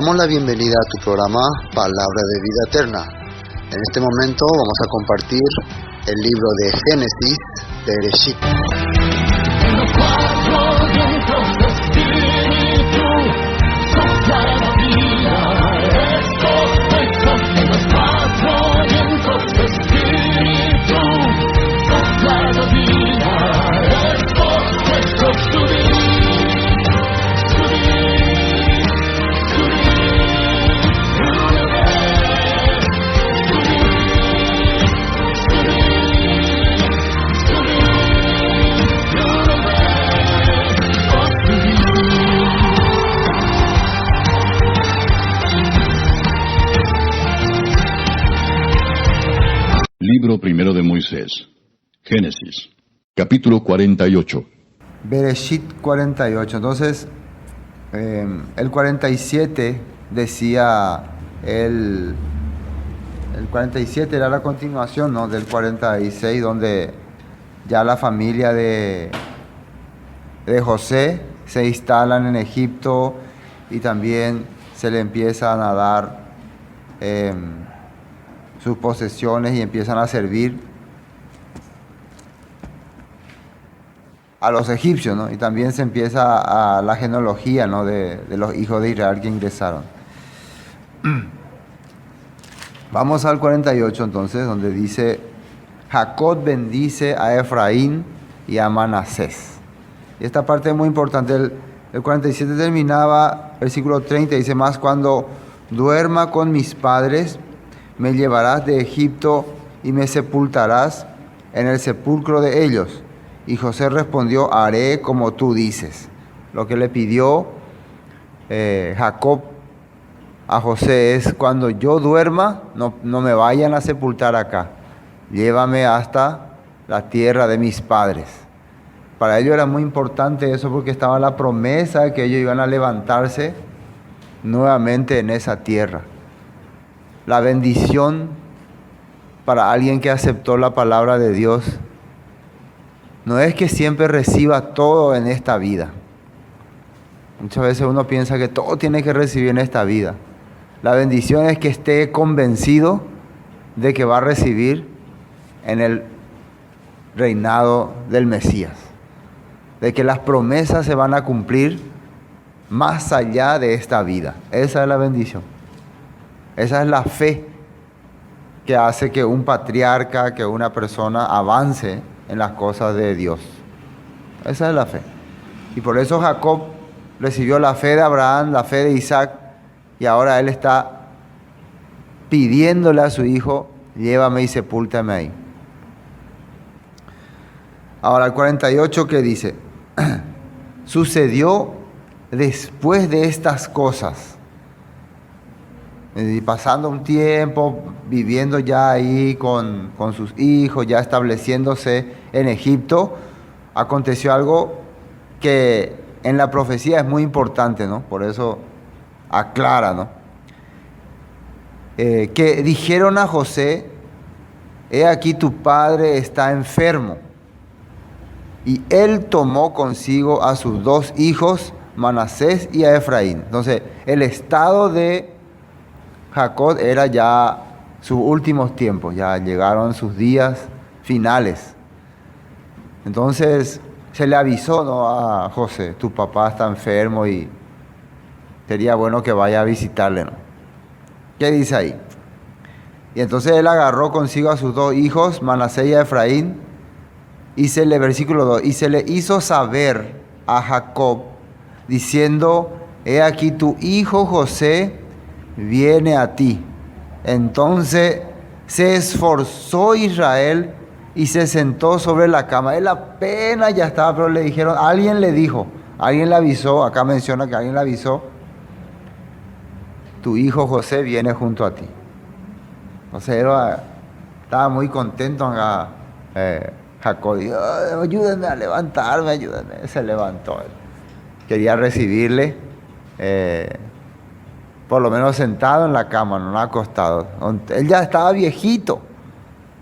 damos la bienvenida a tu programa Palabra de Vida Eterna. En este momento vamos a compartir el libro de Génesis, Bereshit. En los cuatro vientos de espíritu, sopla la vida, en los cuatro vientos de espíritu, sopla la vida, subir. Libro primero de Moisés, Génesis, capítulo 48. Bereshit 48. Entonces, el 47 decía, el 47 era la continuación, ¿no?, del 46, donde ya la familia de José se instalan en Egipto y también se le empiezan a dar sus posesiones y empiezan a servir a los egipcios, ¿no? Y también se empieza a la genealogía, ¿no?, de los hijos de Israel que ingresaron. Vamos al 48 entonces, donde dice: Jacob bendice a Efraín y a Manasés. Y esta parte es muy importante. El 47 terminaba, versículo 30, dice: Más cuando duerma con mis padres, me llevarás de Egipto y me sepultarás en el sepulcro de ellos. Y José respondió: haré como tú dices. Lo que le pidió Jacob a José es: cuando yo duerma, no me vayan a sepultar acá. Llévame hasta la tierra de mis padres. Para ellos era muy importante eso, porque estaba la promesa de que ellos iban a levantarse nuevamente en esa tierra. La bendición para alguien que aceptó la palabra de Dios no es que siempre reciba todo en esta vida. Muchas veces uno piensa que todo tiene que recibir en esta vida. La bendición es que esté convencido de que va a recibir en el reinado del Mesías, de que las promesas se van a cumplir más allá de esta vida. Esa es la bendición. Esa es la fe que hace que un patriarca, que una persona avance en las cosas de Dios. Esa es la fe. Y por eso Jacob recibió la fe de Abraham, la fe de Isaac, y ahora él está pidiéndole a su hijo: llévame y sepúltame ahí. Ahora el 48, ¿qué dice? Sucedió después de estas cosas. Y pasando un tiempo, viviendo ya ahí con sus hijos, ya estableciéndose en Egipto, aconteció algo que en la profecía es muy importante, ¿no? Por eso aclara, ¿no? Que dijeron a José: he aquí tu padre está enfermo. Y él tomó consigo a sus dos hijos, Manasés y a Efraín. Entonces, el estado de Jacob era ya sus últimos tiempos, ya llegaron sus días finales. Entonces se le avisó, ¿no?, a José: tu papá está enfermo y sería bueno que vaya a visitarle, ¿no? ¿Qué dice ahí? Y entonces él agarró consigo a sus dos hijos, Manasés y a Efraín, versículo 2, y se le hizo saber a Jacob, diciendo: he aquí tu hijo José viene a ti. Entonces se esforzó Israel y se sentó sobre la cama. Él apenas ya estaba, pero le dijeron, alguien le dijo, alguien le avisó, acá menciona que alguien le avisó: tu hijo José viene junto a ti. Entonces estaba muy contento Jacob. Dijo: ayúdenme a levantarme, ayúdenme. Se levantó. Quería recibirle, por lo menos sentado en la cama, no acostado. Él ya estaba viejito,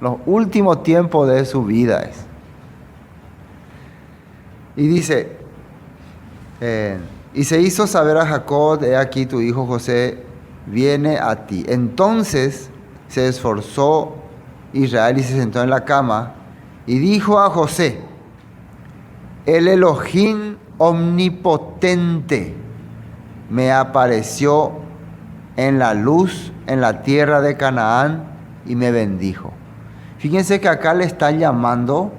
los últimos tiempos de su vida es. Y dice, Y se hizo saber a Jacob: he aquí tu hijo José viene a ti. Entonces se esforzó Israel y se sentó en la cama y dijo a José: el Elohim omnipotente me apareció en la luz en la tierra de Canaán y me bendijo. Fíjense que acá le está llamando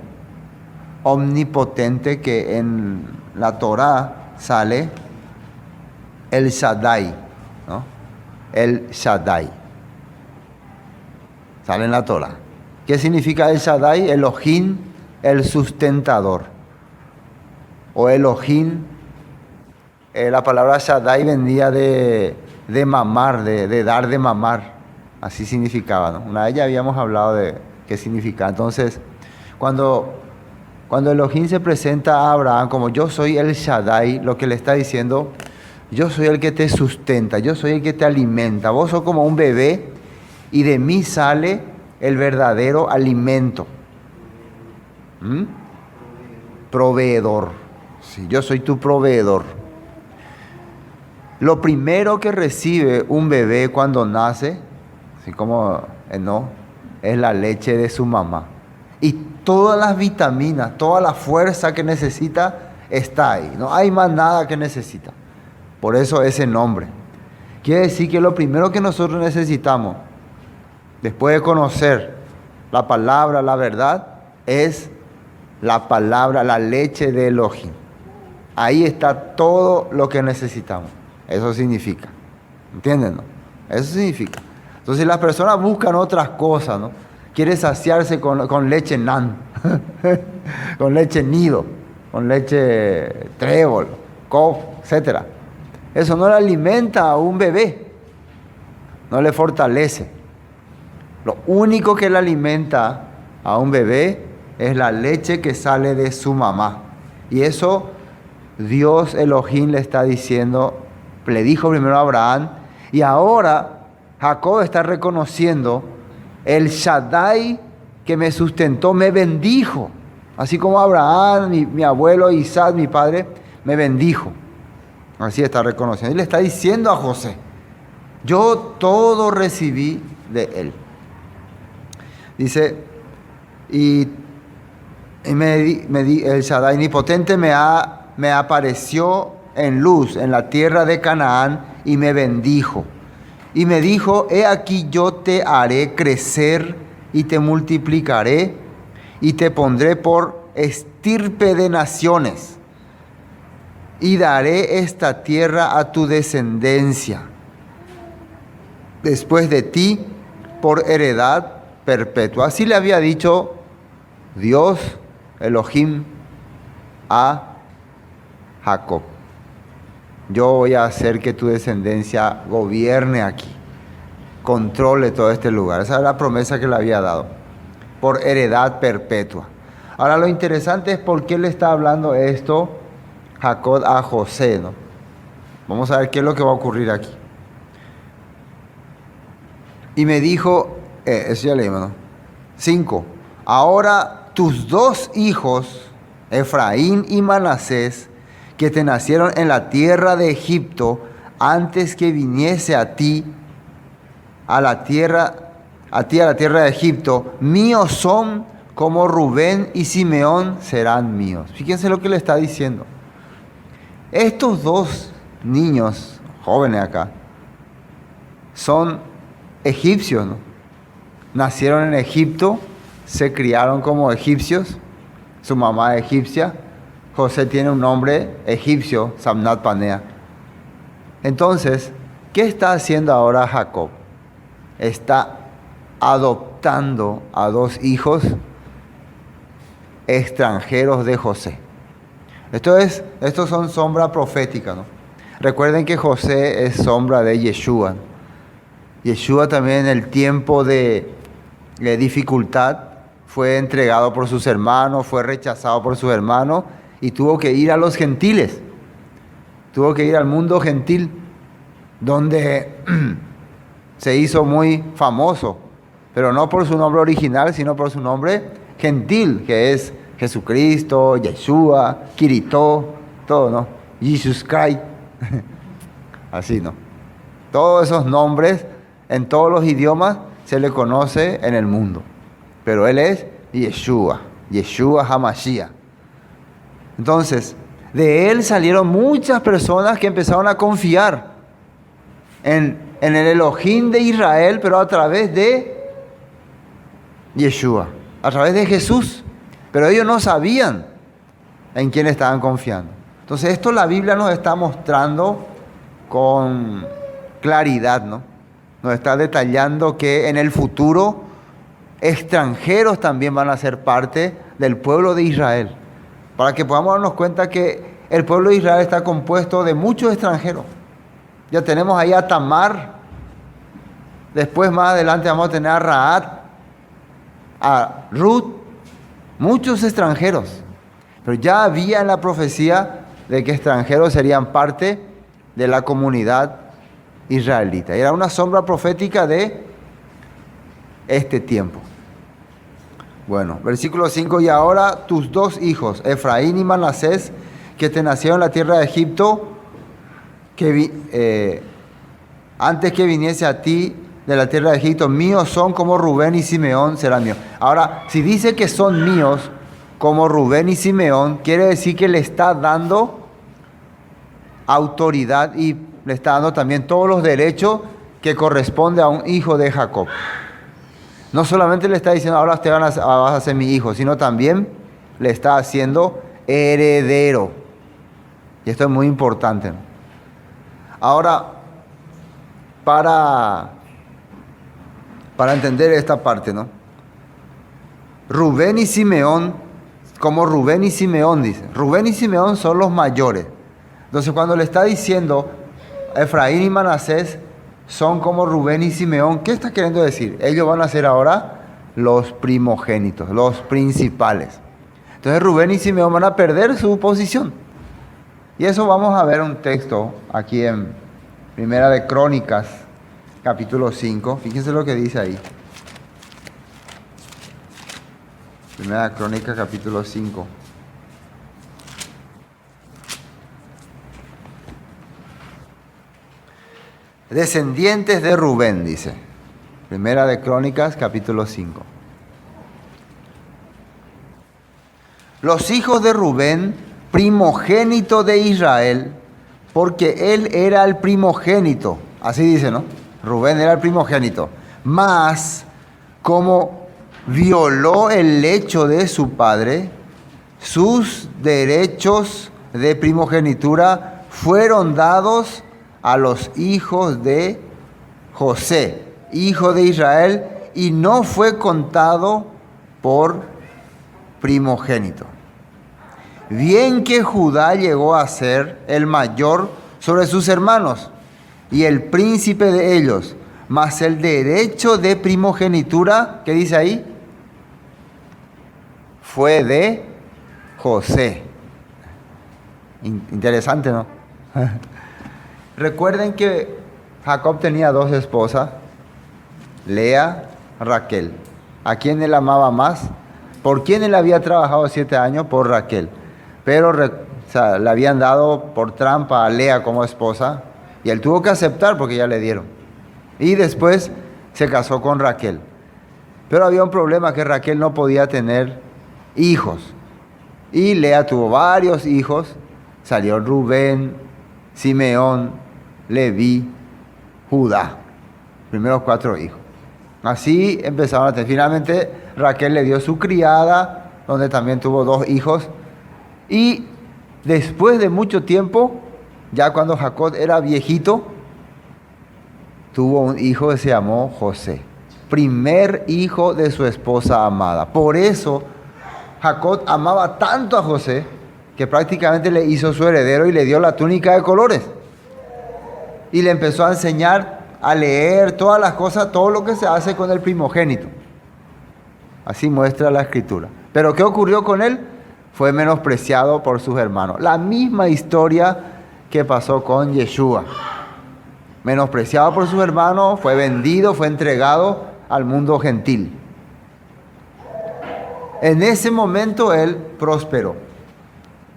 omnipotente, que en la Torá sale el Shaddai, ¿no? El Shaddai sale en la Torá. ¿Qué significa el Shaddai? Elohim, el sustentador. O Elohim, la palabra Shaddai vendía de mamar, de dar de mamar. Así significaba, ¿no? Una vez ya habíamos hablado de qué significa. Entonces, cuando Elohim se presenta a Abraham como yo soy el Shaddai, lo que le está diciendo: yo soy el que te sustenta, yo soy el que te alimenta. Vos sos como un bebé y de mí sale el verdadero alimento. Proveedor. Sí, yo soy tu proveedor. Lo primero que recibe un bebé cuando nace, así como no, es la leche de su mamá. Y todas las vitaminas, toda la fuerza que necesita está ahí. No hay más nada que necesita. Por eso ese nombre. Quiere decir que lo primero que nosotros necesitamos, después de conocer la palabra, la verdad, es la palabra, la leche de Elohim. Ahí está todo lo que necesitamos. Eso significa. ¿Entienden? ¿No? Eso significa. Entonces las personas buscan otras cosas, ¿no? Quiere saciarse con leche nan, con leche nido, con leche trébol, cof, etc. Eso no le alimenta a un bebé, no le fortalece. Lo único que le alimenta a un bebé es la leche que sale de su mamá. Y eso Dios Elohim le está diciendo, le dijo primero a Abraham, y ahora Jacob está reconociendo: el Shaddai que me sustentó me bendijo. Así como Abraham, mi abuelo Isaac, mi padre, me bendijo. Así está reconociendo. Y le está diciendo a José: yo todo recibí de él. Dice, el Shaddai omnipotente me apareció en luz en la tierra de Canaán y me bendijo. Y me dijo: he aquí yo te haré crecer y te multiplicaré y te pondré por estirpe de naciones y daré esta tierra a tu descendencia después de ti por heredad perpetua. Así le había dicho Dios Elohim a Jacob: yo voy a hacer que tu descendencia gobierne aquí, controle todo este lugar. Esa es la promesa que le había dado, por heredad perpetua. Ahora lo interesante es por qué le está hablando esto Jacob a José, ¿no? Vamos a ver qué es lo que va a ocurrir aquí. Y me dijo, eso ya leímos, ¿no? 5. Ahora tus 2 hijos, Efraín y Manasés, que te nacieron en la tierra de Egipto, antes que viniese a la tierra de Egipto, míos son, como Rubén y Simeón serán míos. Fíjense lo que le está diciendo. Estos 2 niños jóvenes acá son egipcios, ¿no? Nacieron en Egipto, se criaron como egipcios, su mamá es egipcia. José tiene un nombre egipcio, Samnat Panea. Entonces, ¿qué está haciendo ahora Jacob? Está adoptando a 2 hijos extranjeros de José. Estos son sombra profética, ¿no? Recuerden que José es sombra de Yeshua. Yeshua también en el tiempo de dificultad fue entregado por sus hermanos, fue rechazado por sus hermanos y tuvo que ir a los gentiles. Tuvo que ir al mundo gentil, donde se hizo muy famoso, pero no por su nombre original, sino por su nombre gentil, que es Jesucristo, Yeshua, Kirito, todo, ¿no? Jesus Christ, Así, ¿no? Todos esos nombres en todos los idiomas se le conoce en el mundo. Pero él es Yeshua, Yeshua HaMashiach. Entonces, de él salieron muchas personas que empezaron a confiar en el Elohim de Israel, pero a través de Yeshua, a través de Jesús. Pero ellos no sabían en quién estaban confiando. Entonces, esto la Biblia nos está mostrando con claridad, ¿no? Nos está detallando que en el futuro extranjeros también van a ser parte del pueblo de Israel. Para que podamos darnos cuenta que el pueblo de Israel está compuesto de muchos extranjeros. Ya tenemos ahí a Tamar. Después, más adelante, vamos a tener a Rahat, a Ruth. Muchos extranjeros. Pero ya había en la profecía de que extranjeros serían parte de la comunidad israelita. Era una sombra profética de este tiempo. Bueno, versículo 5. Y ahora tus dos hijos, Efraín y Manasés, que te nacieron en la tierra de Egipto, antes que viniese a ti de la tierra de Egipto, míos son como Rubén y Simeón serán míos. Ahora, si dice que son míos como Rubén y Simeón, quiere decir que le está dando autoridad y le está dando también todos los derechos que corresponde a un hijo de Jacob. No solamente le está diciendo, ahora usted vas a ser mi hijo, sino también le está haciendo heredero. Y esto es muy importante, ¿no? Ahora, para entender esta parte, ¿no? Rubén y Simeón, como Rubén y Simeón, dice. Rubén y Simeón son los mayores. Entonces, cuando le está diciendo Efraín y Manasés son como Rubén y Simeón, ¿qué está queriendo decir? Ellos van a ser ahora los primogénitos, los principales. Entonces Rubén y Simeón van a perder su posición. Y eso vamos a ver un texto aquí en Primera de Crónicas, capítulo 5. Fíjense lo que dice ahí. Primera de Crónicas, capítulo 5. Descendientes de Rubén, dice. Primera de Crónicas, capítulo 5. Los hijos de Rubén, primogénito de Israel, porque él era el primogénito. Así dice, ¿no? Rubén era el primogénito. Mas, como violó el lecho de su padre, sus derechos de primogenitura fueron dados a los hijos de José, hijo de Israel, y no fue contado por primogénito. Bien que Judá llegó a ser el mayor sobre sus hermanos y el príncipe de ellos, mas el derecho de primogenitura, ¿qué dice ahí? Fue de José. Interesante, ¿no? Recuerden que Jacob tenía dos esposas, Lea, Raquel. ¿A quién él amaba más? ¿Por quién él había trabajado 7 años? Por Raquel. Pero le habían dado por trampa a Lea como esposa y él tuvo que aceptar porque ya le dieron. Y después se casó con Raquel. Pero había un problema, que Raquel no podía tener hijos. Y Lea tuvo varios hijos. Salió Rubén, Simeón, Leví, Judá. Primeros 4 hijos. Así empezaron a tener. Finalmente Raquel le dio su criada, donde también tuvo 2 hijos. Y después de mucho tiempo, ya cuando Jacob era viejito, tuvo un hijo que se llamó José. Primer hijo de su esposa amada. Por eso Jacob amaba tanto a José que prácticamente le hizo su heredero y le dio la túnica de colores. Y le empezó a enseñar a leer todas las cosas, todo lo que se hace con el primogénito. Así muestra la escritura. Pero ¿qué ocurrió con él? Fue menospreciado por sus hermanos. La misma historia que pasó con Yeshua. Menospreciado por sus hermanos, fue vendido, fue entregado al mundo gentil. En ese momento él prosperó.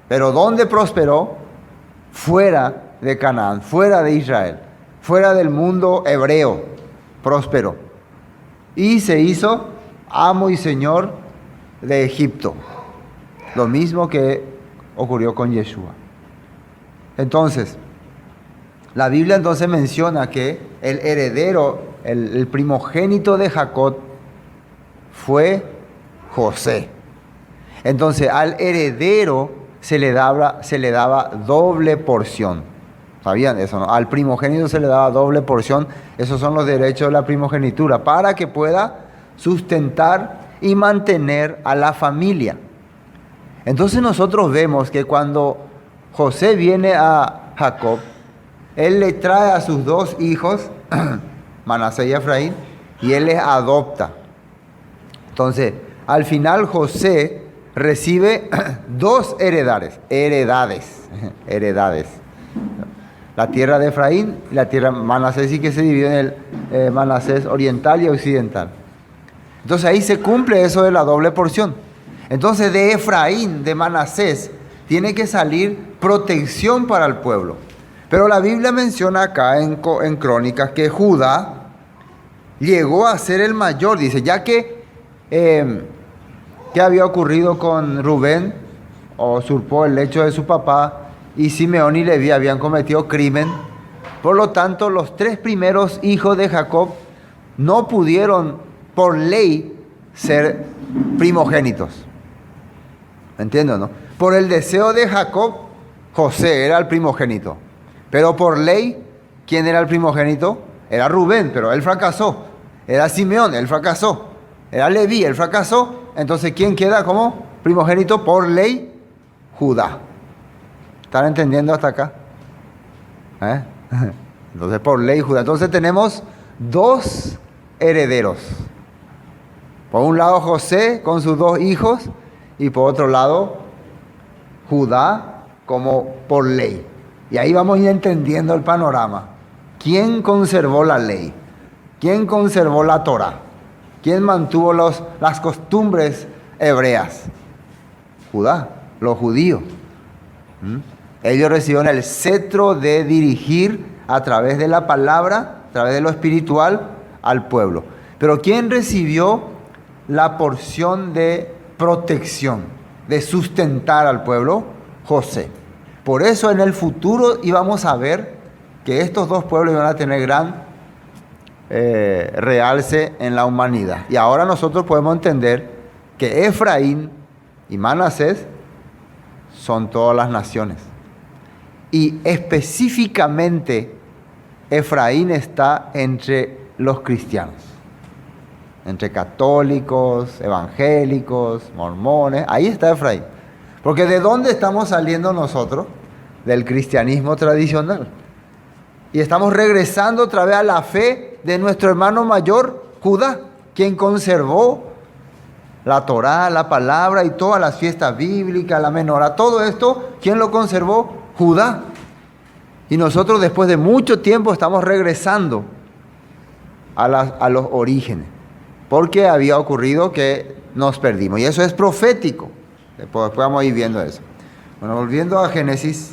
Pero ¿dónde prosperó? Fuera de Canaán, fuera de Israel, fuera del mundo hebreo, próspero. Y se hizo amo y señor de Egipto. Lo mismo que ocurrió con Yeshua. Entonces, la Biblia entonces menciona que el heredero, el primogénito de Jacob fue José. Entonces, al heredero se le daba doble porción. ¿Sabían eso, no? Al primogénito se le daba doble porción. Esos son los derechos de la primogenitura, para que pueda sustentar y mantener a la familia. Entonces nosotros vemos que cuando José viene a Jacob, él le trae a sus dos hijos, Manasés y Efraín, y él les adopta. Entonces, al final José recibe dos heredades. La tierra de Efraín y la tierra de Manasés, y que se divide en el Manasés oriental y occidental. Entonces ahí se cumple eso de la doble porción. Entonces de Efraín, de Manasés, tiene que salir protección para el pueblo. Pero la Biblia menciona acá en Crónicas que Judá llegó a ser el mayor. Dice, ya que ¿qué había ocurrido con Rubén? Usurpó el lecho de su papá, y Simeón y Leví habían cometido crimen. Por lo tanto, los tres primeros hijos de Jacob no pudieron, por ley, ser primogénitos. ¿Entiendes, no? Por el deseo de Jacob, José era el primogénito. Pero por ley, ¿quién era el primogénito? Era Rubén, pero él fracasó. Era Simeón, él fracasó. Era Leví, él fracasó. Entonces, ¿quién queda como primogénito por ley? Judá. ¿Están entendiendo hasta acá? Entonces, por ley, Judá. Entonces tenemos dos herederos. Por un lado José con sus dos hijos, y por otro lado Judá como por ley. Y ahí vamos a ir entendiendo el panorama. ¿Quién conservó la ley? ¿Quién conservó la Torá? ¿Quién mantuvo las costumbres hebreas? Judá, los judíos. Ellos recibieron el cetro de dirigir a través de la palabra, a través de lo espiritual, al pueblo. Pero ¿quién recibió la porción de protección, de sustentar al pueblo? José. Por eso en el futuro íbamos a ver que estos dos pueblos iban a tener gran realce en la humanidad. Y ahora nosotros podemos entender que Efraín y Manasés son todas las naciones. Y específicamente Efraín está entre los cristianos, entre católicos, evangélicos, mormones. Ahí está Efraín. Porque ¿de dónde estamos saliendo nosotros? Del cristianismo tradicional. Y estamos regresando otra vez a la fe de nuestro hermano mayor, Judá, quien conservó la Torá, la palabra y todas las fiestas bíblicas, la menorá, todo esto, ¿quién lo conservó? Judá. Y nosotros después de mucho tiempo estamos regresando a los orígenes, porque había ocurrido que nos perdimos. Y eso es profético. Después vamos a ir viendo eso. Bueno, volviendo a Génesis,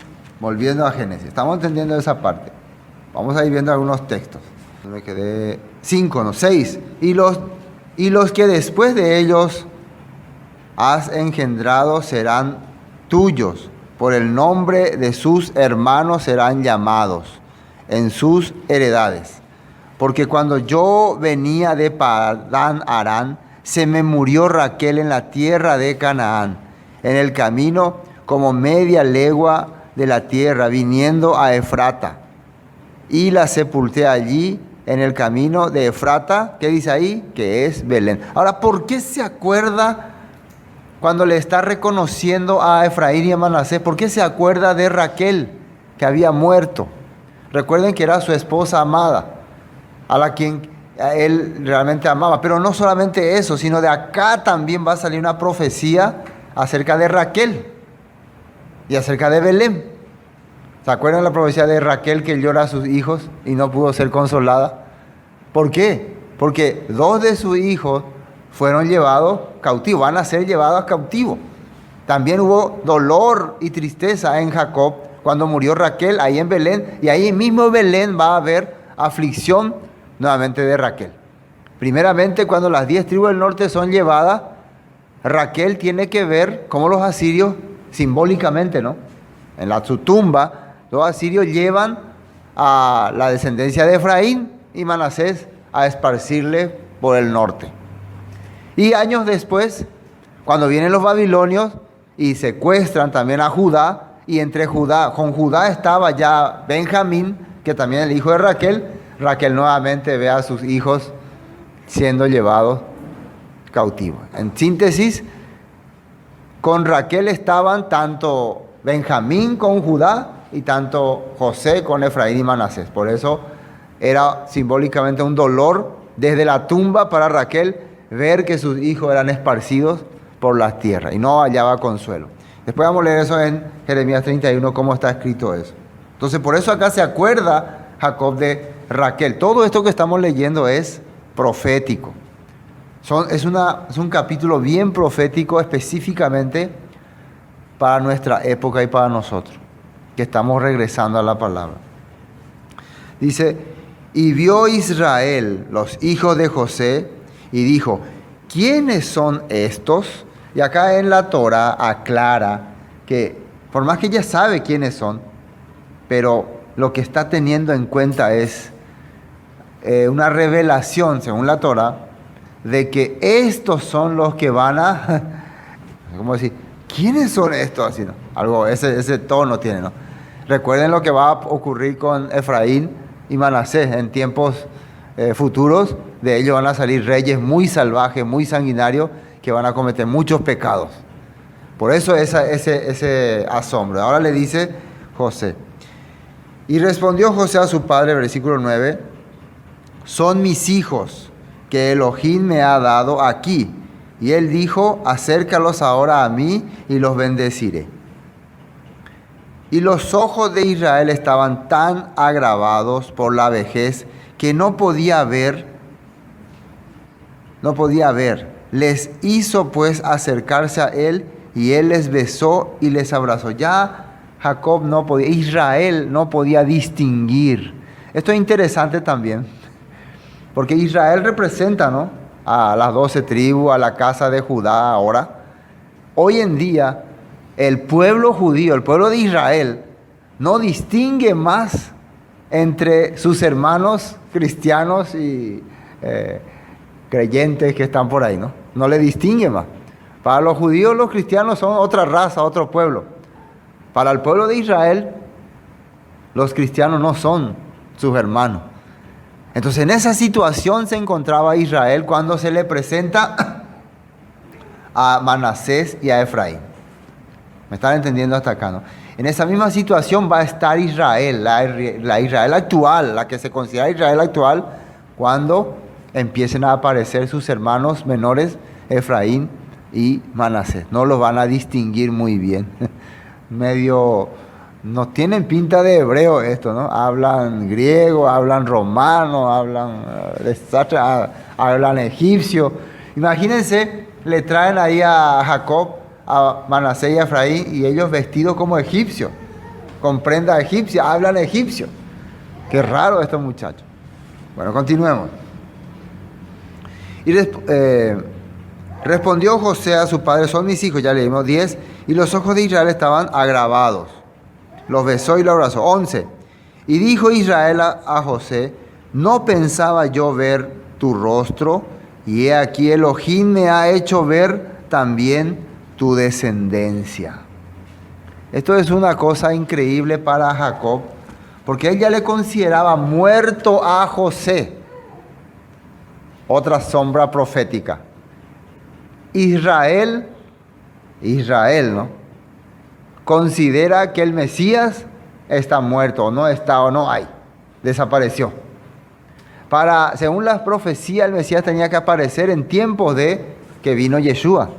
estamos entendiendo esa parte. Vamos a ir viendo algunos textos. Me quedé 6. Y los que después de ellos has engendrado serán tuyos. Por el nombre de sus hermanos serán llamados en sus heredades. Porque cuando yo venía de Padán Aram, se me murió Raquel en la tierra de Canaán, en el camino como media legua de la tierra, viniendo a Efrata. Y la sepulté allí en el camino de Efrata, ¿qué dice ahí? Que es Belén. Ahora, ¿por qué se acuerda cuando le está reconociendo a Efraín y a Manasés? ¿Por qué se acuerda de Raquel, que había muerto? Recuerden que era su esposa amada, a la quien él realmente amaba. Pero no solamente eso, sino de acá también va a salir una profecía acerca de Raquel y acerca de Belén. ¿Se acuerdan la profecía de Raquel, que llora a sus hijos y no pudo ser consolada? ¿Por qué? Porque 2 de sus hijos fueron llevados cautivos, van a ser llevados cautivos. También hubo dolor y tristeza en Jacob cuando murió Raquel, ahí en Belén, y ahí mismo en Belén va a haber aflicción nuevamente de Raquel. Primeramente, cuando las 10 tribus del norte son llevadas, Raquel tiene que ver cómo los asirios, simbólicamente, ¿no? En su tumba, los asirios llevan a la descendencia de Efraín y Manasés a esparcirle por el norte. Y años después, cuando vienen los babilonios y secuestran también a Judá, y con Judá estaba ya Benjamín, que también es el hijo de Raquel. Raquel nuevamente ve a sus hijos siendo llevados cautivos. En síntesis, con Raquel estaban tanto Benjamín con Judá y tanto José con Efraín y Manasés. Por eso era simbólicamente un dolor desde la tumba para Raquel ver que sus hijos eran esparcidos por las tierras y no hallaba consuelo. Después vamos a leer eso en Jeremías 31, cómo está escrito eso. Entonces, por eso acá se acuerda Jacob de Raquel. Todo esto que estamos leyendo es profético. Es un capítulo bien profético específicamente para nuestra época y para nosotros, que estamos regresando a la palabra. Dice, y vio Israel los hijos de José y dijo, ¿quiénes son estos? Y acá en la Torah aclara que por más que ella sabe quiénes son, pero lo que está teniendo en cuenta es una revelación, según la Torah, de que estos son los que van a, ¿cómo decir? ¿Quiénes son estos? Así, ¿no? Algo, ese tono tiene, ¿no? Recuerden lo que va a ocurrir con Efraín y Manasés en tiempos futuros. De ellos van a salir reyes muy salvajes, muy sanguinarios, que van a cometer muchos pecados. Por eso ese asombro. Ahora le dice José. Y respondió José a su padre, versículo 9, son mis hijos que Elohim me ha dado aquí. Y él dijo, acércalos ahora a mí y los bendeciré. Y los ojos de Israel estaban tan agravados por la vejez que no podía ver. Les hizo pues acercarse a él y él les besó y les abrazó. Ya Jacob no podía, Israel no podía distinguir. Esto es interesante también, porque Israel representa, ¿no?, a las 12 tribus, a la casa de Judá ahora. Hoy en día, el pueblo judío, el pueblo de Israel, no distingue más entre sus hermanos cristianos y creyentes que están por ahí, ¿no? No le distingue más. Para los judíos, los cristianos son otra raza, otro pueblo. Para el pueblo de Israel, los cristianos no son sus hermanos. Entonces, en esa situación se encontraba Israel cuando se le presenta a Manasés y a Efraín. ¿Me están entendiendo hasta acá, no? En esa misma situación va a estar Israel, la Israel actual, la que se considera Israel actual, cuando empiecen a aparecer sus hermanos menores, Efraín y Manasés. No los van a distinguir muy bien. No tienen pinta de hebreo esto, ¿no? Hablan griego, hablan romano, hablan egipcio. Imagínense, le traen ahí a Jacob, a Manasés y a Efraín, y ellos vestidos como egipcios, con prenda egipcia, hablan egipcio. Qué raro estos muchachos. Bueno, continuemos. Y respondió José a su padre, son mis hijos, ya leímos 10, y los ojos de Israel estaban agravados. Los besó y los abrazó. 11. Y dijo Israel a José, no pensaba yo ver tu rostro, y he aquí Elohim me ha hecho ver también tu descendencia. Esto es una cosa increíble para Jacob, porque él ya le consideraba muerto a José. Otra sombra profética. Israel, ¿no?, considera que el Mesías está muerto, o no está, o no hay, desapareció. Según las profecías, el Mesías tenía que aparecer en tiempos de que vino Yeshua.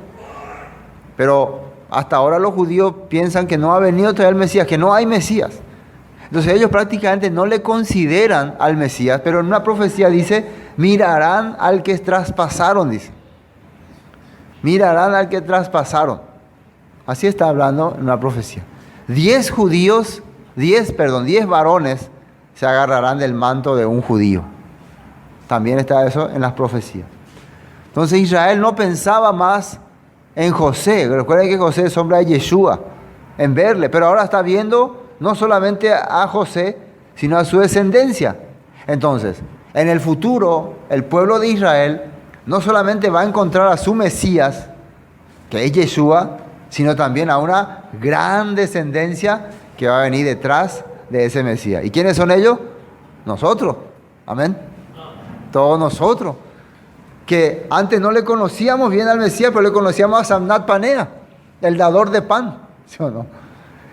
Pero hasta ahora los judíos piensan que no ha venido todavía el Mesías, que no hay Mesías. Entonces ellos prácticamente no le consideran al Mesías, pero en una profecía dice, mirarán al que traspasaron, dice. Mirarán al que traspasaron. Así está hablando en una profecía. 10 judíos 10 varones se agarrarán del manto de un judío. También está eso en las profecías. Entonces Israel no pensaba más en José. Recuerden que José es sombra de Yeshua, en verle, pero ahora está viendo no solamente a José, sino a su descendencia. Entonces, en el futuro, el pueblo de Israel no solamente va a encontrar a su Mesías, que es Yeshua, sino también a una gran descendencia que va a venir detrás de ese Mesías. ¿Y quiénes son ellos? Nosotros. Amén. Todos nosotros. Que antes no le conocíamos bien al Mesías, pero le conocíamos a Samnat Panea, el dador de pan. ¿Sí o no?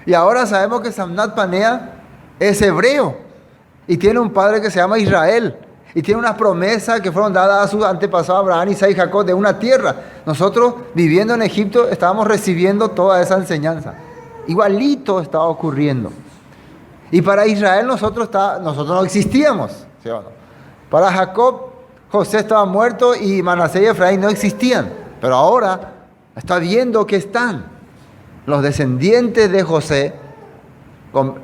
Y ahora sabemos que Samnat Panea es hebreo y tiene un padre que se llama Israel. Y tiene unas promesas que fueron dadas a sus antepasados Abraham, Isaac y Jacob de una tierra. Nosotros, viviendo en Egipto, estábamos recibiendo toda esa enseñanza. Igualito estaba ocurriendo. Y para Israel nosotros no existíamos. ¿Sí o no? Para Jacob, José estaba muerto y Manasés y Efraín no existían. Pero ahora está viendo que están los descendientes de José, con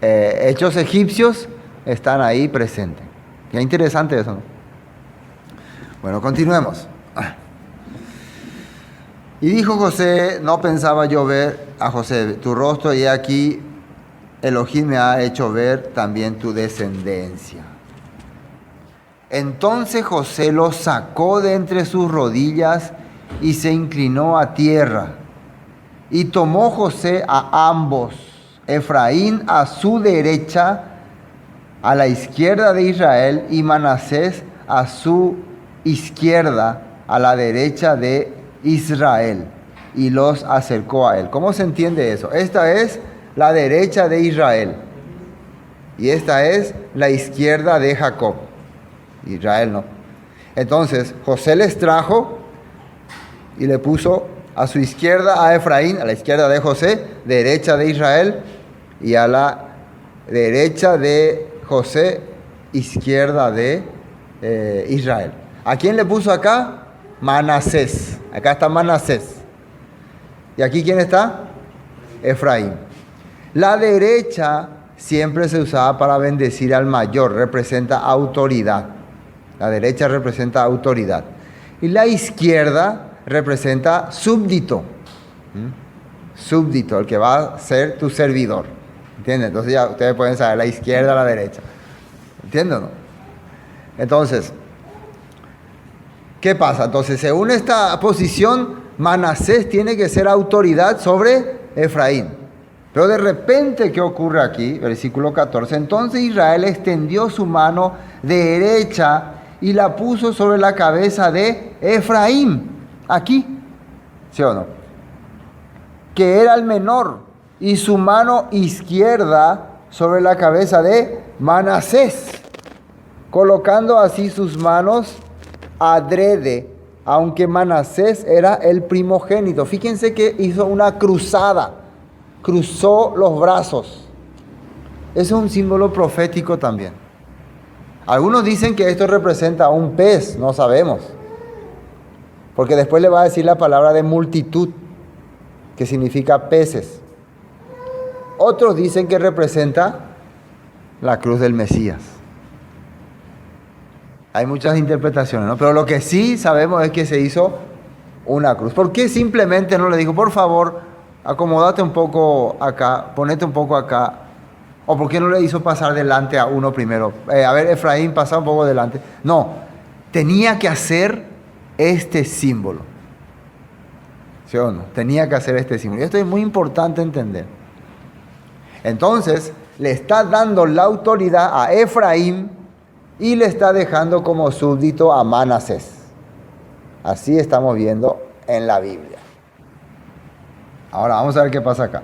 hechos egipcios, están ahí presentes. Qué interesante eso, ¿no? Bueno, continuemos. Y dijo José, no pensaba yo ver a José tu rostro, y aquí Elohim me ha hecho ver también tu descendencia. Entonces José lo sacó de entre sus rodillas y se inclinó a tierra. Y tomó José a ambos, Efraín a su derecha, a la izquierda de Israel, y Manasés a su izquierda, a la derecha de Israel, y los acercó a él. ¿Cómo se entiende eso? Esta es la derecha de Israel, y esta es la izquierda de Jacob. Israel no. Entonces José les trajo y le puso a su izquierda a Efraín, a la izquierda de José, derecha de Israel, y a la derecha de José, izquierda de Israel. ¿A quién le puso acá? Manasés. Acá está Manasés. ¿Y aquí quién está? Efraín. La derecha siempre se usaba para bendecir al mayor, representa autoridad. La derecha representa autoridad. Y la izquierda representa súbdito. Súbdito, el que va a ser tu servidor. ¿Entienden? Entonces ya ustedes pueden saber la izquierda, la derecha. ¿Entienden o no? Entonces, ¿qué pasa? Entonces, según esta posición, Manasés tiene que ser autoridad sobre Efraín. Pero de repente, ¿qué ocurre aquí? Versículo 14. Entonces Israel extendió su mano derecha y la puso sobre la cabeza de Efraín. Aquí, ¿sí o no? Que era el menor. Y su mano izquierda sobre la cabeza de Manasés, colocando así sus manos adrede, aunque Manasés era el primogénito. Fíjense que hizo una cruzada, cruzó los brazos. Ese es un símbolo profético también. Algunos dicen que esto representa un pez, no sabemos, porque después le va a decir la palabra de multitud, que significa peces. Otros dicen que representa la cruz del Mesías. Hay muchas interpretaciones, ¿no? Pero lo que sí sabemos es que se hizo una cruz. ¿Por qué simplemente no le dijo, por favor, acomódate un poco acá, ponete un poco acá? ¿O por qué no le hizo pasar delante a uno primero? A ver, Efraín, pasa un poco delante. No, tenía que hacer este símbolo. ¿Sí o no? Tenía que hacer este símbolo. Y esto es muy importante entender. Entonces, le está dando la autoridad a Efraín y le está dejando como súbdito a Manasés. Así estamos viendo en la Biblia. Ahora vamos a ver qué pasa acá.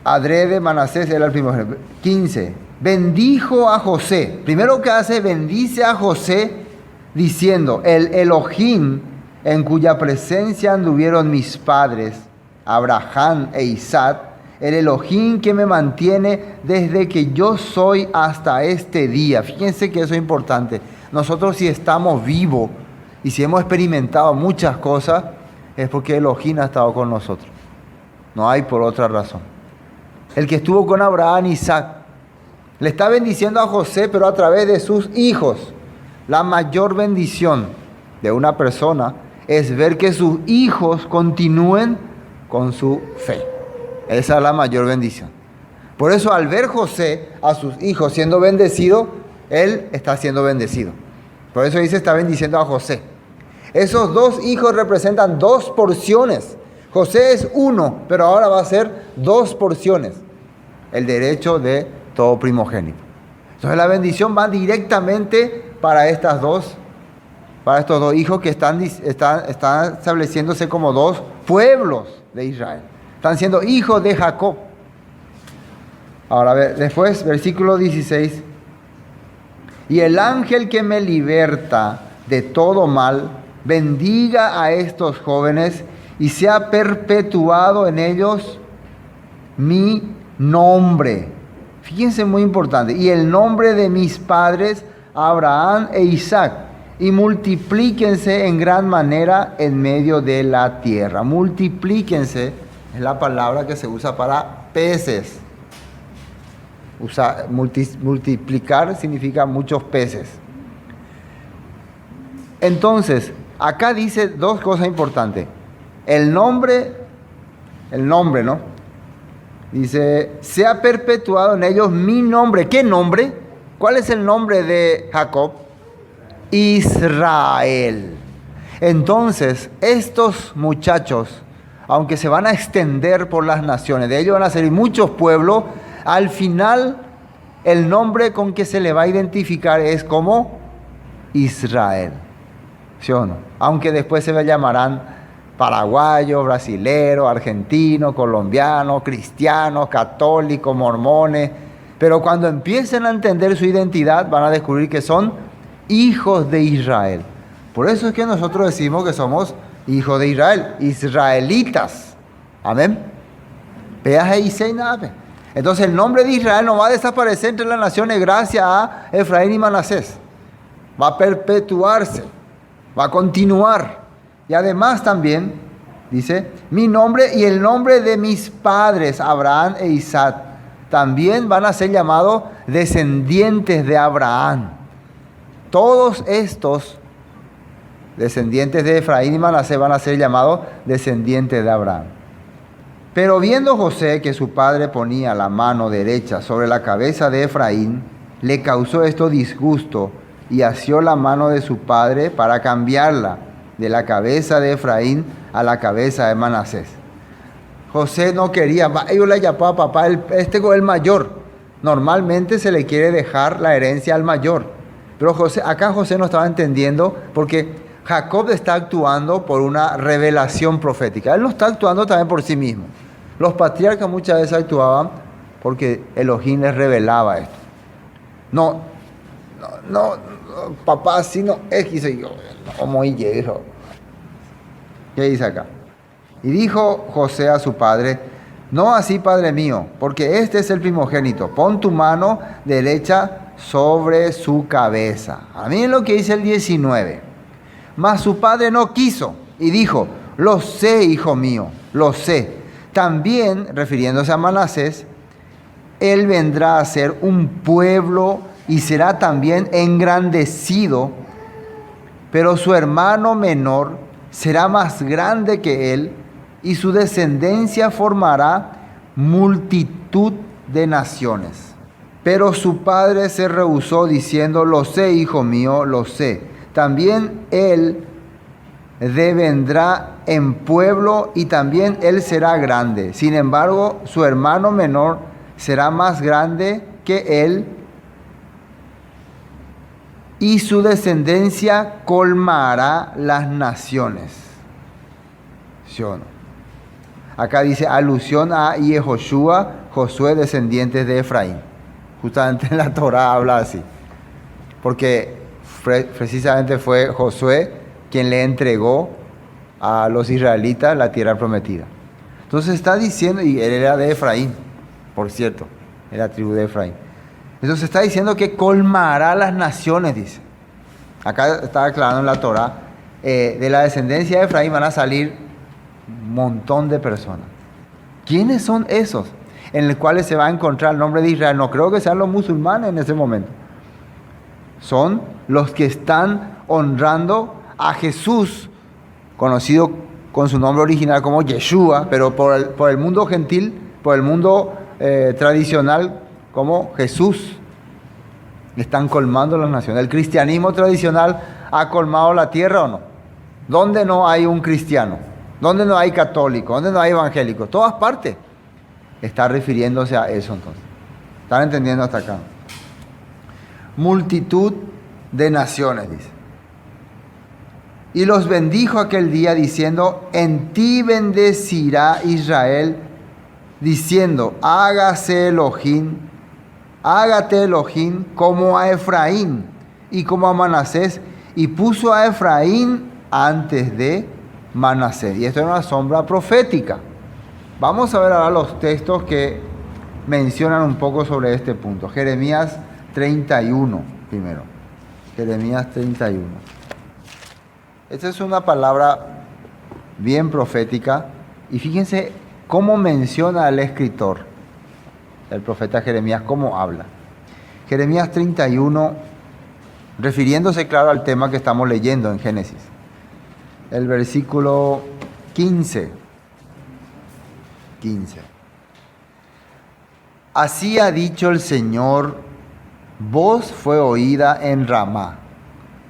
Adrede, Manasés era el primogénito. 15. Bendijo a José. Primero que hace, bendice a José diciendo, el Elohim en cuya presencia anduvieron mis padres, Abraham e Isaac, el Elohim que me mantiene desde que yo soy hasta este día. Fíjense que eso es importante. Nosotros, si estamos vivos y si hemos experimentado muchas cosas, es porque Elohim ha estado con nosotros. No hay por otra razón. El que estuvo con Abraham, Isaac, le está bendiciendo a José, pero a través de sus hijos. La mayor bendición de una persona es ver que sus hijos continúen con su fe. Esa es la mayor bendición. Por eso al ver José a sus hijos siendo bendecido, él está siendo bendecido. Por eso dice, está bendiciendo a José. Esos dos hijos representan dos porciones. José es uno, pero ahora va a ser dos porciones. El derecho de todo primogénito. Entonces la bendición va directamente para estos dos hijos que están estableciéndose como dos pueblos de Israel. Están siendo hijos de Jacob. Ahora, después, versículo 16. Y el ángel que me liberta de todo mal, bendiga a estos jóvenes y sea perpetuado en ellos mi nombre. Fíjense, muy importante. Y el nombre de mis padres, Abraham e Isaac, y multiplíquense en gran manera en medio de la tierra. Multiplíquense es la palabra que se usa para peces. Multiplicar significa muchos peces. Entonces, acá dice dos cosas importantes. El nombre, ¿no? Dice, sea perpetuado en ellos mi nombre. ¿Qué nombre? ¿Cuál es el nombre de Jacob? Israel. Entonces, estos muchachos, aunque se van a extender por las naciones, de ellos van a salir muchos pueblos, al final el nombre con que se le va a identificar es como Israel. ¿Sí o no? Aunque después se le llamarán paraguayos, brasileros, argentinos, colombianos, cristianos, católicos, mormones. Pero cuando empiecen a entender su identidad, van a descubrir que son hijos de Israel. Por eso es que nosotros decimos que somos hijos de Israel, israelitas. Amén. Entonces el nombre de Israel no va a desaparecer entre las naciones gracias a Efraín y Manasés. Va a perpetuarse, va a continuar. Y además también, dice, mi nombre y el nombre de mis padres, Abraham e Isaac, también van a ser llamados descendientes de Abraham. Todos estos descendientes de Efraín y Manasés van a ser llamados descendientes de Abraham. Pero viendo José que su padre ponía la mano derecha sobre la cabeza de Efraín, le causó esto disgusto y asió la mano de su padre para cambiarla de la cabeza de Efraín a la cabeza de Manasés. José no quería, yo le llamaba a papá, este es el mayor. Normalmente se le quiere dejar la herencia al mayor. Pero acá José no estaba entendiendo porque Jacob está actuando por una revelación profética. Él no está actuando también por sí mismo. Los patriarcas muchas veces actuaban porque Elohim les revelaba esto. No, papá, así no es, quise yo. Como hijo. ¿Qué dice acá? Y dijo José a su padre, no así, padre mío, porque este es el primogénito. Pon tu mano derecha sobre su cabeza. A mí es lo que dice el 19. Mas su padre no quiso y dijo, lo sé, hijo mío, lo sé. También, refiriéndose a Manasés, él vendrá a ser un pueblo y será también engrandecido, pero su hermano menor será más grande que él y su descendencia formará multitud de naciones. Pero su padre se rehusó diciendo, lo sé, hijo mío, lo sé. También él devendrá en pueblo y también él será grande. Sin embargo, su hermano menor será más grande que él y su descendencia colmará las naciones. ¿Sí o no? Acá dice alusión a Yehoshua, Josué, descendientes de Efraín. Justamente en la Torá habla así. Porque precisamente fue Josué quien le entregó a los israelitas la tierra prometida. Entonces está diciendo, y él era de Efraín, por cierto, era tribu de Efraín. Entonces está diciendo que colmará las naciones, dice. Acá está aclarando en la Torá, de la descendencia de Efraín van a salir un montón de personas. ¿Quiénes son esos en los cuales se va a encontrar el nombre de Israel? No creo que sean los musulmanes en ese momento. Son los que están honrando a Jesús, conocido con su nombre original como Yeshua, pero por el mundo gentil, por el mundo tradicional como Jesús. Están colmando las naciones. ¿El cristianismo tradicional ha colmado la tierra o no? ¿Dónde no hay un cristiano? ¿Dónde no hay católico? ¿Dónde no hay evangélico? Todas partes. Está refiriéndose a eso entonces. ¿Están entendiendo hasta acá? Multitud de naciones, dice. Y los bendijo aquel día diciendo, en ti bendecirá Israel, diciendo, hágate Elohim como a Efraín y como a Manasés, y puso a Efraín antes de Manasés. Y esto es una sombra profética. Vamos a ver ahora los textos que mencionan un poco sobre este punto. Jeremías 31 primero. Jeremías 31. Esta es una palabra bien profética. Y fíjense cómo menciona el escritor, el profeta Jeremías, cómo habla. Jeremías 31, refiriéndose claro al tema que estamos leyendo en Génesis. El versículo 15. Así ha dicho el Señor, voz fue oída en Ramá,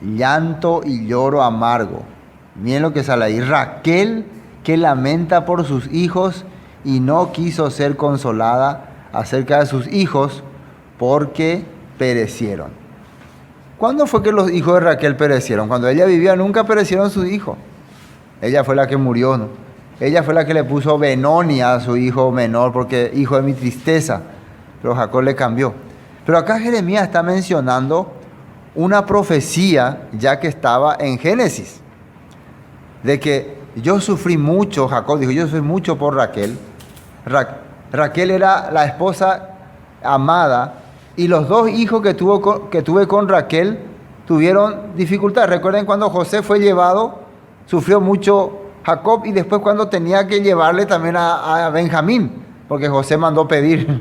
llanto y lloro amargo. Miren lo que sale ahí. Raquel que lamenta por sus hijos y no quiso ser consolada acerca de sus hijos porque perecieron. ¿Cuándo fue que los hijos de Raquel perecieron? Cuando ella vivía nunca perecieron sus hijos. Ella fue la que murió, ¿no? Ella fue la que le puso Benoni a su hijo menor, porque hijo de mi tristeza. Pero Jacob le cambió. Pero acá Jeremías está mencionando una profecía ya que estaba en Génesis. De que yo sufrí mucho, Jacob dijo, yo sufrí mucho por Raquel. Raquel era la esposa amada. Y los dos hijos que tuve con Raquel tuvieron dificultad. Recuerden cuando José fue llevado, sufrió mucho Jacob, y después cuando tenía que llevarle también a Benjamín, porque José mandó pedir.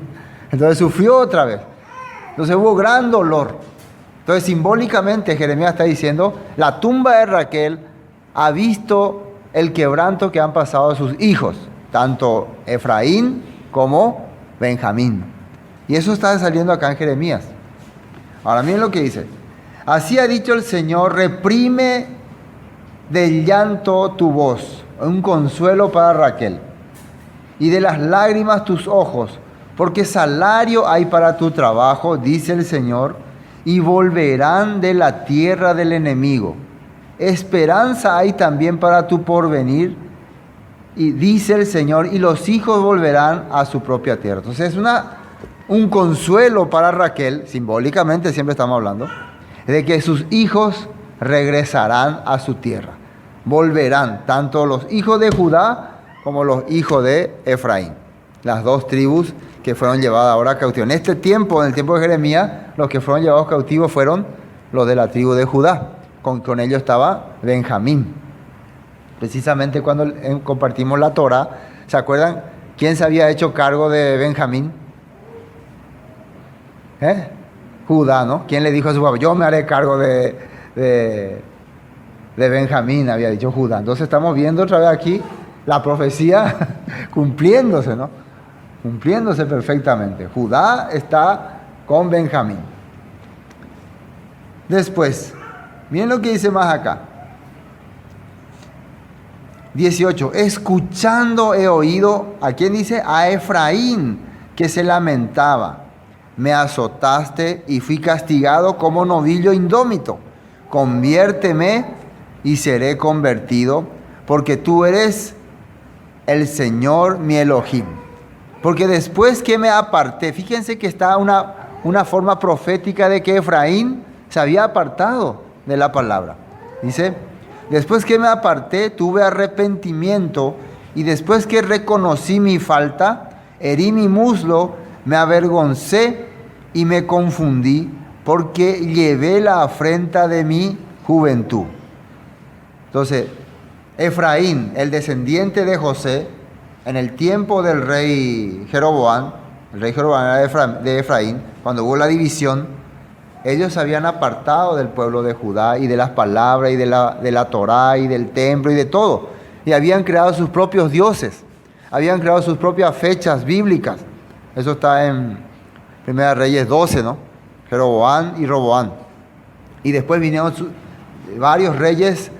Entonces sufrió otra vez. Entonces hubo gran dolor. Entonces simbólicamente Jeremías está diciendo, la tumba de Raquel ha visto el quebranto que han pasado sus hijos, tanto Efraín como Benjamín. Y eso está saliendo acá en Jeremías. Ahora miren lo que dice. Así ha dicho el Señor, reprime del llanto tu voz, un consuelo para Raquel, y de las lágrimas tus ojos, porque salario hay para tu trabajo, dice el Señor, y volverán de la tierra del enemigo. Esperanza hay también para tu porvenir, y dice el Señor, y los hijos volverán a su propia tierra. Entonces es un consuelo para Raquel, simbólicamente siempre estamos hablando, de que sus hijos regresarán a su tierra. Volverán, tanto los hijos de Judá como los hijos de Efraín. Las dos tribus que fueron llevadas ahora a cautivo. En este tiempo, en el tiempo de Jeremías, los que fueron llevados cautivos fueron los de la tribu de Judá. Con ellos estaba Benjamín. Precisamente cuando compartimos la Torá, ¿se acuerdan quién se había hecho cargo de Benjamín? Judá, ¿no? ¿Quién le dijo a su papá? Yo me haré cargo de Benjamín, había dicho Judá. Entonces estamos viendo otra vez aquí la profecía cumpliéndose, ¿no? Cumpliéndose perfectamente. Judá está con Benjamín. Después, miren lo que dice más acá. 18. Escuchando he oído, ¿a quién dice? A Efraín, que se lamentaba. Me azotaste y fui castigado como novillo indómito. Conviérteme y seré convertido, porque tú eres el Señor mi Elohim. Porque después que me aparté, fíjense que está una forma profética de que Efraín se había apartado de la palabra. Dice, después que me aparté, tuve arrepentimiento, y después que reconocí mi falta, herí mi muslo, me avergoncé y me confundí, porque llevé la afrenta de mi juventud. Entonces, Efraín, el descendiente de José, en el tiempo del rey Jeroboam, el rey Jeroboam era de Efraín, cuando hubo la división, ellos se habían apartado del pueblo de Judá y de las palabras y de la Torá y del templo y de todo. Y habían creado sus propios dioses, habían creado sus propias fechas bíblicas. Eso está en 1 Reyes 12, ¿no? Jeroboam y Roboam. Y después vinieron varios reyes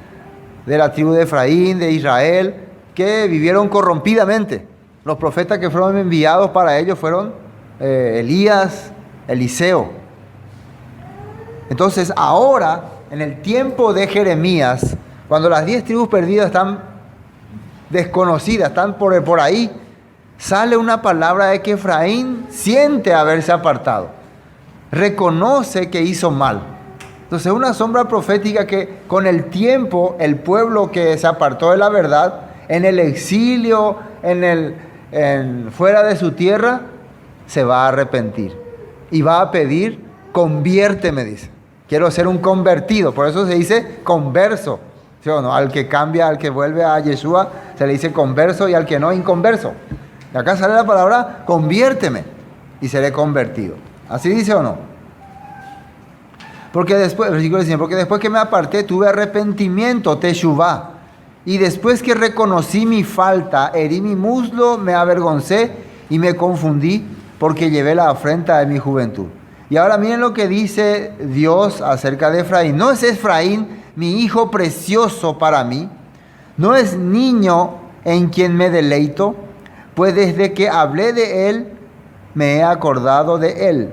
de la tribu de Efraín, de Israel, que vivieron corrompidamente. Los profetas que fueron enviados para ellos fueron Elías, Eliseo. Entonces ahora, en el tiempo de Jeremías, cuando las 10 tribus perdidas están desconocidas, están por ahí, sale una palabra de que Efraín siente haberse apartado, reconoce que hizo mal. Entonces una sombra profética que con el tiempo el pueblo que se apartó de la verdad, en el exilio, fuera de su tierra, se va a arrepentir y va a pedir, conviérteme, dice. Quiero ser un convertido, por eso se dice converso, ¿sí o no? Al que cambia, al que vuelve a Yeshua, se le dice converso, y al que no, inconverso. Y acá sale la palabra conviérteme y seré convertido. ¿Así dice o no? Porque después, versículo 19, porque después que me aparté tuve arrepentimiento, teshuvá, y después que reconocí mi falta, herí mi muslo, me avergoncé y me confundí, porque llevé la afrenta de mi juventud. Y ahora miren lo que dice Dios acerca de Efraín. ¿No es Efraín mi hijo precioso para mí? ¿No es niño en quien me deleito? Pues desde que hablé de él, me he acordado de él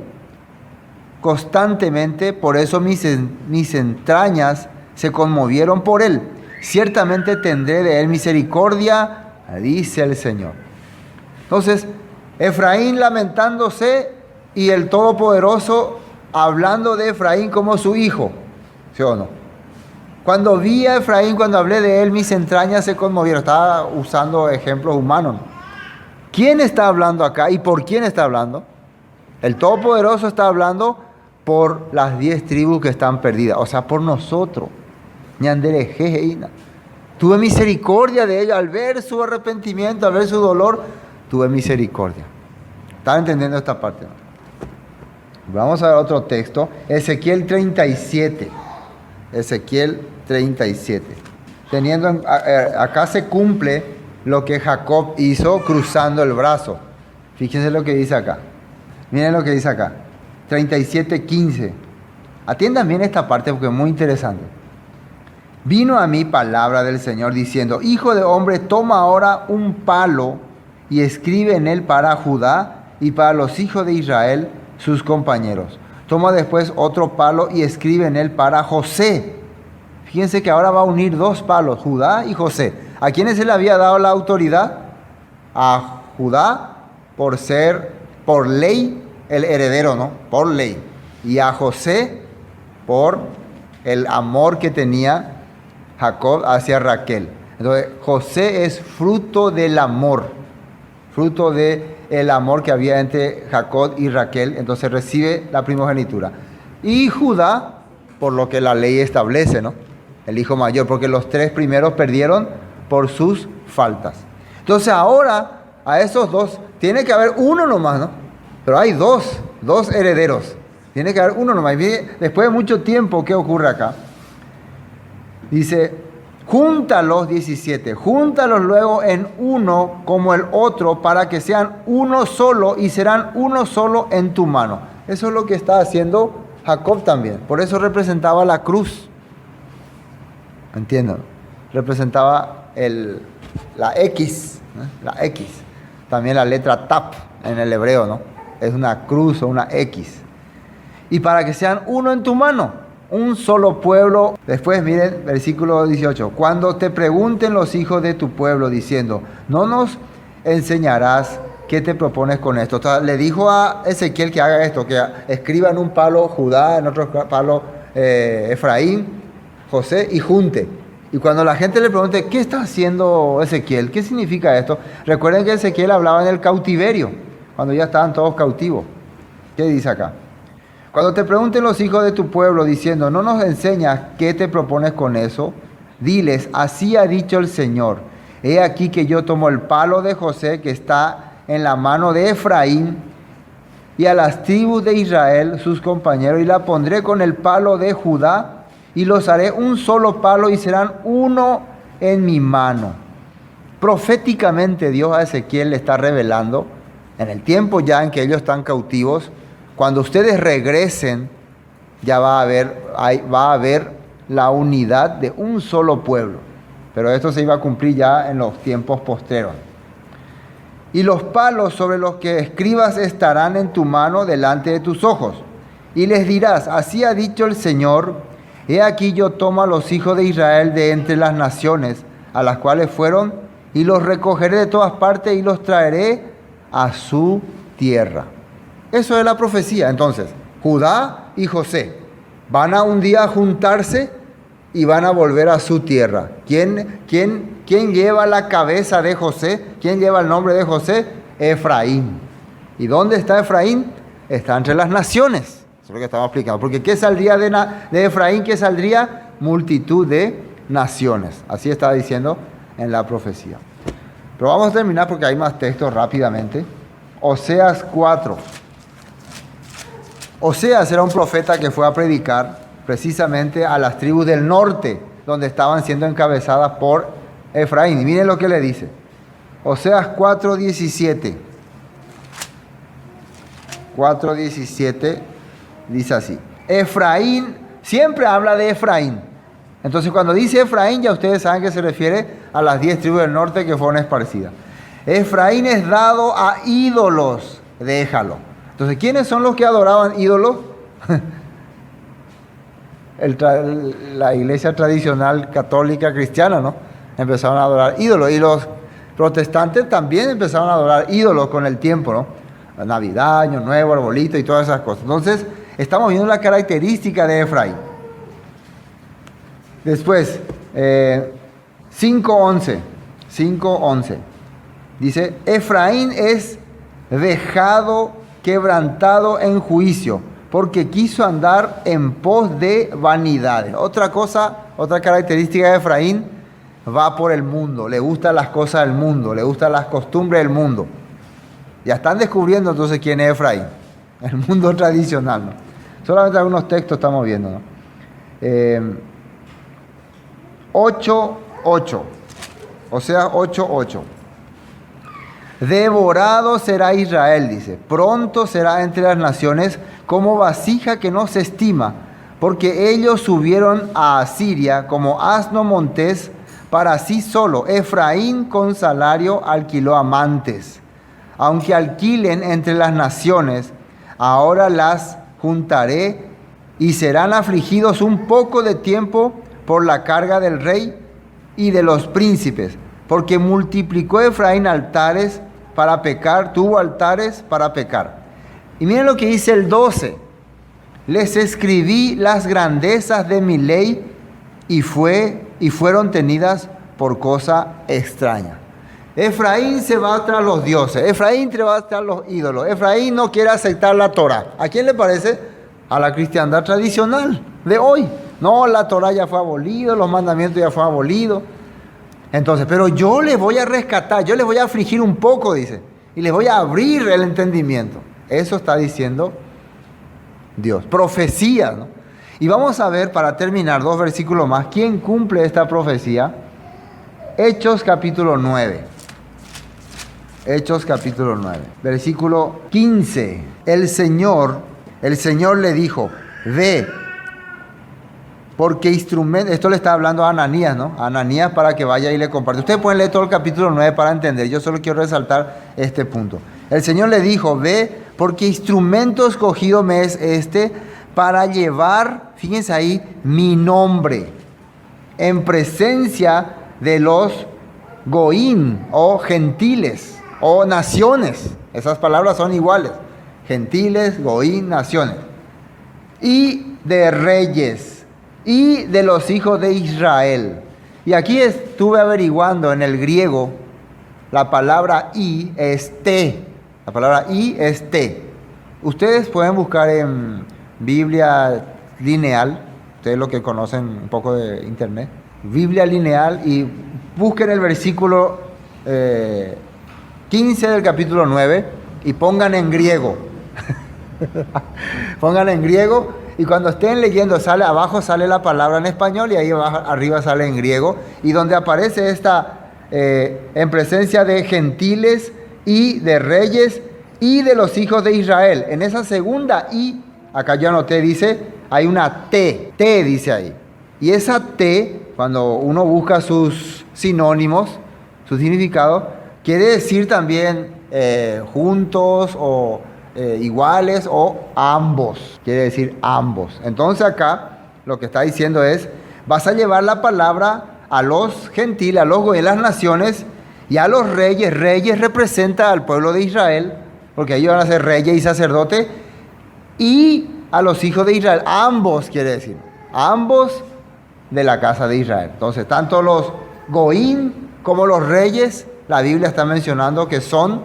constantemente, por eso mis entrañas se conmovieron por él. Ciertamente tendré de él misericordia, dice el Señor. Entonces, Efraín lamentándose y el Todopoderoso hablando de Efraín como su hijo, ¿sí o no? Cuando vi a Efraín, cuando hablé de él, mis entrañas se conmovieron. Estaba usando ejemplos humanos. ¿Quién está hablando acá y por quién está hablando? El Todopoderoso está hablando por las 10 tribus que están perdidas, o sea, por nosotros. Tuve misericordia de ellos al ver su arrepentimiento, al ver su dolor, tuve misericordia. ¿Están entendiendo esta parte? Vamos a ver otro texto, Ezequiel 37. Ezequiel 37. Acá se cumple lo que Jacob hizo cruzando el brazo. Fíjense lo que dice acá. Miren lo que dice acá. 37:15. Atiendan bien esta parte porque es muy interesante. Vino a mí palabra del Señor diciendo: Hijo de hombre, toma ahora un palo y escribe en él para Judá y para los hijos de Israel, sus compañeros. Toma después otro palo y escribe en él para José. Fíjense que ahora va a unir 2 palos, Judá y José. ¿A quiénes se le había dado la autoridad? A Judá por ser, por ley, el heredero, ¿no? Por ley. Y a José por el amor que tenía Jacob hacia Raquel. Entonces, José es fruto del amor, fruto del amor que había entre Jacob y Raquel. Entonces recibe la primogenitura. Y Judá, por lo que la ley establece, ¿no? El hijo mayor, porque los 3 primeros perdieron por sus faltas. Entonces ahora, a esos 2, tiene que haber uno nomás, ¿no? Pero hay dos herederos. Tiene que haber uno nomás. Después de mucho tiempo, ¿qué ocurre acá? Dice, júntalos, 17, júntalos luego en uno como el otro, para que sean uno solo y serán uno solo en tu mano. Eso es lo que está haciendo Jacob también. Por eso representaba la cruz. ¿Entienden? Representaba la X, ¿no? La X. También la letra Tap en el hebreo, ¿no? Es una cruz o una X. Y para que sean uno en tu mano, un solo pueblo. Después miren, versículo 18. Cuando te pregunten los hijos de tu pueblo diciendo, ¿no nos enseñarás qué te propones con esto? O sea, le dijo a Ezequiel que haga esto, que escriba en un palo Judá, en otro palo Efraín, José, y junte. Y cuando la gente le pregunte, ¿qué está haciendo Ezequiel? ¿Qué significa esto? Recuerden que Ezequiel hablaba en el cautiverio, cuando ya estaban todos cautivos. ¿Qué dice acá? Cuando te pregunten los hijos de tu pueblo diciendo, ¿no nos enseñas qué te propones con eso? Diles, así ha dicho el Señor. he aquí que yo tomo el palo de José que está en la mano de Efraín y a las tribus de Israel, sus compañeros, y la pondré con el palo de Judá y los haré un solo palo y serán uno en mi mano. Proféticamente Dios a Ezequiel le está revelando, en el tiempo ya en que ellos están cautivos, cuando ustedes regresen, ya va a haber la unidad de un solo pueblo. Pero esto se iba a cumplir ya en los tiempos postreros. Y los palos sobre los que escribas estarán en tu mano delante de tus ojos. Y les dirás, así ha dicho el Señor, he aquí yo tomo a los hijos de Israel de entre las naciones a las cuales fueron, y los recogeré de todas partes y los traeré a su tierra. Eso es la profecía. Entonces, Judá y José van a un día juntarse y van a volver a su tierra. ¿Quién lleva la cabeza de José? ¿Quién lleva el nombre de José? Efraín. ¿Y dónde está Efraín? Está entre las naciones. Eso es lo que estamos explicando. Porque ¿qué saldría de Efraín? ¿Qué saldría? Multitud de naciones. Así está diciendo en la profecía. Pero vamos a terminar porque hay más textos rápidamente. Oseas 4. Oseas era un profeta que fue a predicar precisamente a las tribus del norte, donde estaban siendo encabezadas por Efraín. Y miren lo que le dice. Oseas 4:17. 4:17 dice así. Efraín, siempre habla de Efraín. Entonces cuando dice Efraín, ya ustedes saben que se refiere a las 10 tribus del norte que fueron esparcidas. Efraín es dado a ídolos, déjalo. Entonces, ¿quiénes son los que adoraban ídolos? La iglesia tradicional católica cristiana, ¿no? Empezaron a adorar ídolos. Y los protestantes también empezaron a adorar ídolos con el tiempo, ¿no? Navidad, Año Nuevo, arbolito y todas esas cosas. Entonces, estamos viendo la característica de Efraín. Después, 5:11. 5:11. Dice, Efraín es dejado, quebrantado en juicio, porque quiso andar en pos de vanidades. Otra cosa, otra característica de Efraín, va por el mundo, le gustan las cosas del mundo, le gustan las costumbres del mundo. Ya están descubriendo entonces quién es Efraín, el mundo tradicional, ¿no? Solamente algunos textos estamos viendo, ¿no? 8:8, o sea, 8:8. Devorado será Israel, dice, pronto será entre las naciones como vasija que no se estima, porque ellos subieron a Asiria como asno montés para sí solo. Efraín con salario alquiló amantes. Aunque alquilen entre las naciones, ahora las juntaré y serán afligidos un poco de tiempo por la carga del rey y de los príncipes, porque multiplicó Efraín altares para pecar, tuvo altares para pecar. Y miren lo que dice el 12. Les escribí las grandezas de mi ley y fueron tenidas por cosa extraña. Efraín se va tras los dioses, Efraín se va tras los ídolos, Efraín no quiere aceptar la Torah. ¿A quién le parece? A la cristiandad tradicional de hoy. No, la Torah ya fue abolido, los mandamientos ya fueron abolidos. Entonces, pero yo les voy a rescatar, yo les voy a afligir un poco, dice, y les voy a abrir el entendimiento. Eso está diciendo Dios. Profecía, ¿no? Y vamos a ver, para terminar, 2 versículos más, ¿quién cumple esta profecía? Hechos capítulo 9. Hechos capítulo 9, versículo 15. El Señor le dijo, ve, porque instrumento, esto le está hablando a Ananías, ¿no? A Ananías para que vaya y le comparte. Ustedes pueden leer todo el capítulo 9 para entender, yo solo quiero resaltar este punto. El Señor le dijo, ve, porque instrumento escogido me es este para llevar, fíjense ahí, mi nombre en presencia de los goín o gentiles o naciones. Esas palabras son iguales. Gentiles, goín, naciones. Y de reyes y de los hijos de Israel. Y aquí estuve averiguando en el griego, la palabra I es te. La palabra I es te. Ustedes pueden buscar en Biblia lineal, ustedes lo que conocen un poco de internet, Biblia lineal, y busquen el versículo 15 del capítulo 9 y pongan en griego. Pongan en griego y cuando estén leyendo, abajo sale la palabra en español y ahí arriba sale en griego. Y donde aparece esta en presencia de gentiles y de reyes y de los hijos de Israel. En esa segunda I, acá yo anoté, dice, hay una T dice ahí. Y esa T, cuando uno busca sus sinónimos, su significado, quiere decir también juntos o iguales o ambos. Quiere decir ambos. Entonces acá lo que está diciendo es, vas a llevar la palabra a los gentiles, a los goyim, las naciones, y a los reyes. Reyes representa al pueblo de Israel, porque ellos van a ser reyes y sacerdotes, y a los hijos de Israel. Ambos quiere decir, ambos de la casa de Israel. Entonces, tanto los goyim como los reyes, la Biblia está mencionando que son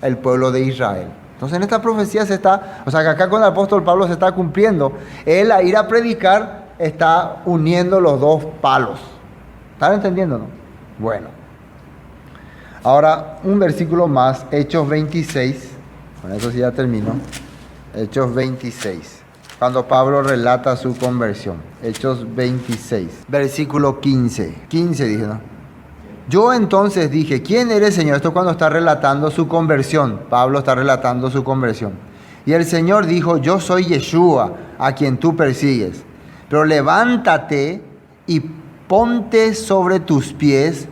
el pueblo de Israel. Entonces, en esta profecía que acá con el apóstol Pablo se está cumpliendo. Él, a ir a predicar, está uniendo los dos palos. ¿Están entendiendo, no? Bueno. Ahora, un versículo más, Hechos 26. Con eso sí ya termino. Hechos 26. Cuando Pablo relata su conversión. Hechos 26. Versículo 15. 15 dije, ¿no? Yo entonces dije, ¿quién eres, Señor? Esto es cuando está relatando su conversión. Pablo está relatando su conversión. Y el Señor dijo, yo soy Yeshua, a quien tú persigues. Pero levántate y ponte sobre tus pies,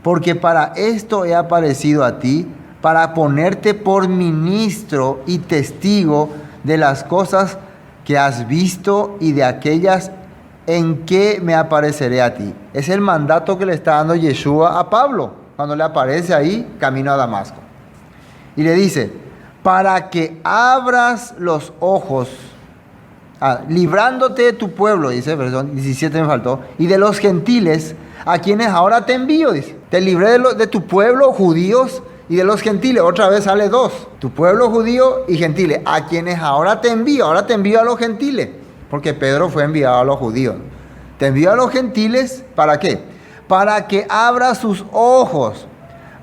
porque para esto he aparecido a ti, para ponerte por ministro y testigo de las cosas que has visto y de aquellas en que me apareceré a ti. Es el mandato que le está dando Yeshua a Pablo, cuando le aparece ahí, camino a Damasco. Y le dice, para que abras los ojos, librándote de tu pueblo, dice, perdón, 17 me faltó, y de los gentiles, a quienes ahora te envío, dice. Te libré de tu pueblo, judíos, y de los gentiles. Otra vez sale dos. Tu pueblo judío y gentiles, a quienes ahora te envío. Ahora te envío a los gentiles, porque Pedro fue enviado a los judíos. Te envío a los gentiles, ¿para qué? Para que abra sus ojos.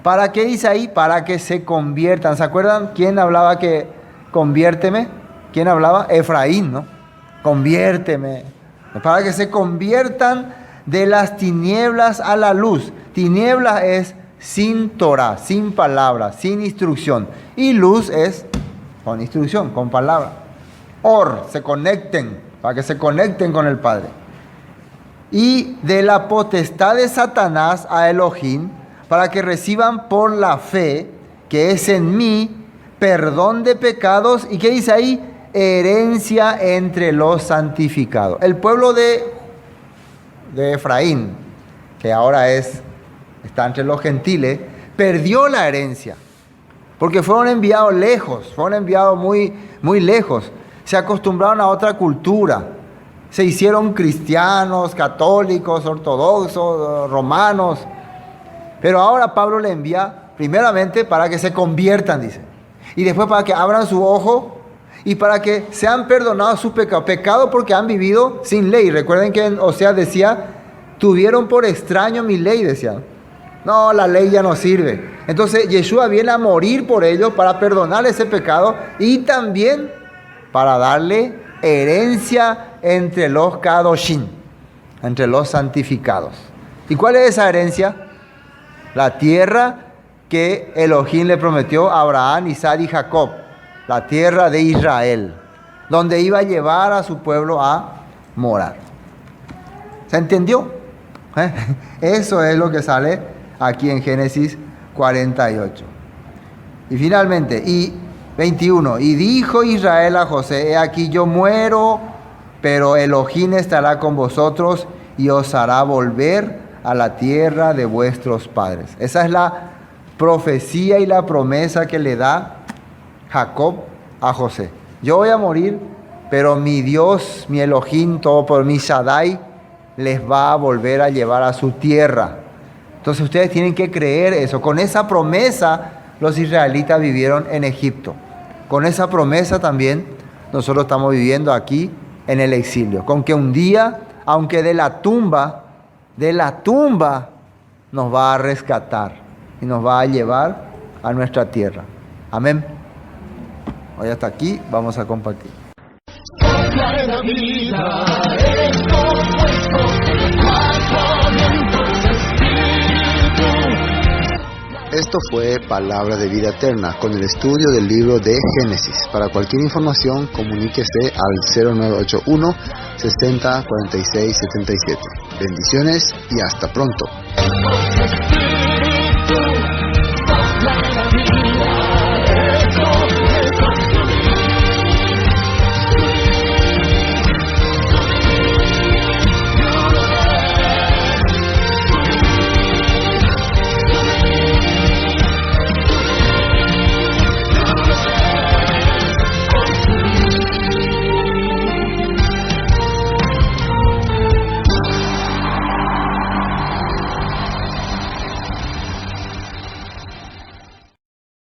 ¿Para qué dice ahí? Para que se conviertan. ¿Se acuerdan quién hablaba que conviérteme? ¿Quién hablaba? Efraín, ¿no? Conviérteme. Para que se conviertan de las tinieblas a la luz. Tinieblas es sin Torah, sin palabra, sin instrucción. Y luz es con instrucción, con palabra. Se conecten, para que se conecten con el Padre. Y de la potestad de Satanás a Elohim, para que reciban por la fe que es en mí, perdón de pecados. ¿Y qué dice ahí? Herencia entre los santificados. El pueblo de Efraín, que ahora está entre los gentiles, perdió la herencia, porque fueron enviados lejos, fueron enviados muy, muy lejos. Se acostumbraron a otra cultura, se hicieron cristianos, católicos, ortodoxos, romanos. Pero ahora Pablo le envía primeramente para que se conviertan, dice, y después para que abran su ojo y para que sean perdonados sus pecados. Pecado porque han vivido sin ley. Recuerden que en Oseas decía, tuvieron por extraño mi ley, decía. No, la ley ya no sirve. Entonces Yeshua viene a morir por ellos para perdonar ese pecado y también para darle herencia entre los kadoshim, entre los santificados. ¿Y cuál es esa herencia? La tierra que Elohim le prometió a Abraham, Isaac y Jacob, la tierra de Israel, donde iba a llevar a su pueblo a morar. ¿Se entendió? Eso es lo que sale aquí en Génesis 48. Y finalmente, y 21, y dijo Israel a José, he aquí yo muero, pero Elohim estará con vosotros y os hará volver a la tierra de vuestros padres. Esa es la profecía y la promesa que le da Jacob a José. Yo voy a morir, pero mi Dios, mi Elohim, todo por mi Shaddai, les va a volver a llevar a su tierra. Entonces ustedes tienen que creer eso. Con esa promesa los israelitas vivieron en Egipto. Con esa promesa también nosotros estamos viviendo aquí en el exilio. Con que un día, aunque de la tumba nos va a rescatar y nos va a llevar a nuestra tierra. Amén. Hoy hasta aquí vamos a compartir. Sopla en la vida, es compuesto de los 4 vientos de espíritu. Esto fue Palabra de Vida Eterna con el estudio del libro de Génesis. Para cualquier información, comuníquese al 0981 60 46 77. Bendiciones y hasta pronto.